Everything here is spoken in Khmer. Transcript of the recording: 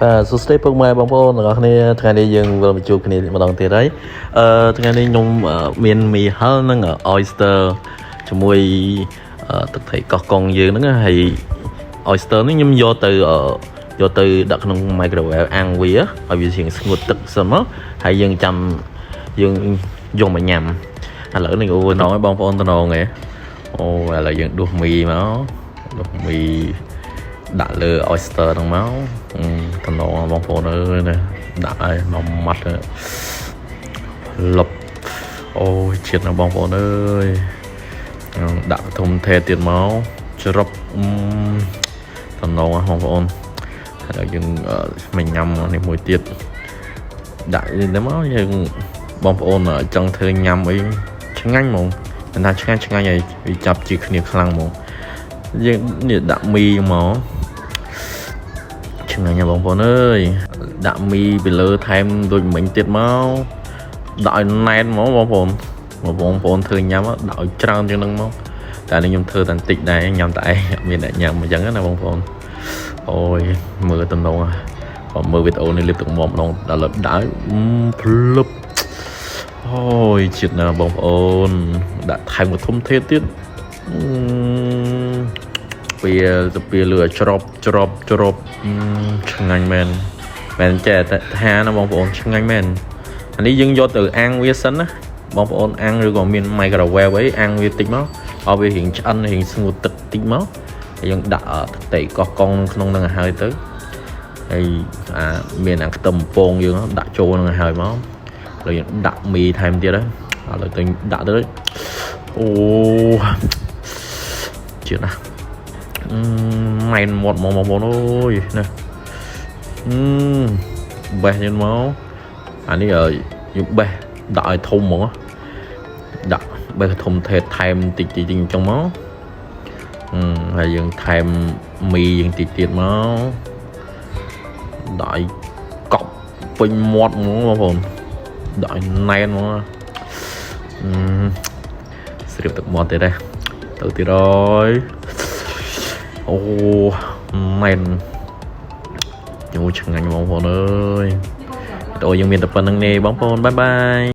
បាទសួស្តីពុកម៉ែបងប្អូនទាំងអស់គ្នាថ្ងៃនេះយើងវិលមកជួបគ្នាម្ដងទៀតហើយថ្ងៃនេះខ្ញុំមានមីហឹលនិង oyster ជាមួយទឹកត្រីកោះកុងយើងហ្នឹងហើយ oyster នេះខ្ញុំយកទៅដាក់ក្នុង microwave អាំងវាឲ្យវាជាងស្ងួតទឹកសិនមកហើយយើងចាំយើងយកមកញ៉ាំឥឡូវនេះអូនងឲ្យបងប្អូនតំណងឯងអូឥឡូវយើងដួសមីមកដួសមីដាក់លើ oyster ហ្នឹងមកតំណងបងប្អូនអើយណាដាក់ឲ្យមកម៉ាត់លុបអូយជាតិណាបងប្អូនអើយដាក់ធំធេទៀតមកច្រប់តំណងបងប្អូនហើយយើងមិនញ៉ាំនេះមួយទៀតដាក់នេះមកយើងបងប្អូនចង់ធ្វើញ៉ាំអីឆ្ងាញ់ហ្មងមិនថាឆ្ងាញ់ហើយវាចាប់ជាគ្នាខ្លាំងហ្មងយើងនេះដាក់មីមកឆ្ងាញ់ណាបងប្អូនអើយដាក់មីពីលើថែមដូចមិញទៀតមកដាក់ឲ្យណែនហ្មងបងប្អូនធ្វើញ៉ាំដាក់ឲ្យច្រើនជាងហ្នឹងមកតែនេះខ្ញុំធ្វើតែបន្តិចដែរញ៉ាំតែឯងអត់មានអ្នកញ៉ាំអញ្ចឹងណាបងប្អូនអូយមើលតំណងគាត់មើលវីដេអូនេះលេបទឹកមុំម្ដងដល់លើដាក់ភ្លឹបអូយជាតិណាបងប្អូនដាក់ថែមមកធំធេទៀតពីលឺច្របឆ្ងាញ់មែនចេះតែថាណាបងប្អូនឆ្ងាញ់មែនអានេះយើងយកទៅអាំងវាសិនណាបងប្អូនអាំងឬក៏មាន microwave អីអាំងវាតិចមកឲ្យវារៀងឆ្អិនរៀងស្ងួតទឹកតិចមកហើយយើងដាក់ត្រីកោះកុងក្នុងនឹងឲ្យហើយទៅហើយមានខ្ទឹមពងយើងដាក់ចូលនឹងឲ្យហើយមកហើយយើងដាក់មីថែមទៀតហើយឥឡូវទៅដាក់ទៅអូជាតិណាម៉ែនមាត់មកបងប្អូនអើយណាបេះយើងមកអានេះយើងបេះដាក់ឲ្យធំហ្មងដាក់បេះធំថែមតិចអញ្ចឹងមកហើយយើងថែមមីយើងតិចទៀតមកដាក់ឲ្យកប់ពេញមាត់ហ្មងបងប្អូនដាក់ឲ្យណែនហ្មងស្រៀបទឹកមាត់ទៀតដែរទៅទៀតហើយអូម៉ែនញ៉ូឆ្ងាញ់បងប្អូនអើយវីដេអូយើងមានតែប៉ុណ្្នឹងទេបងប្អូនបាយបាយ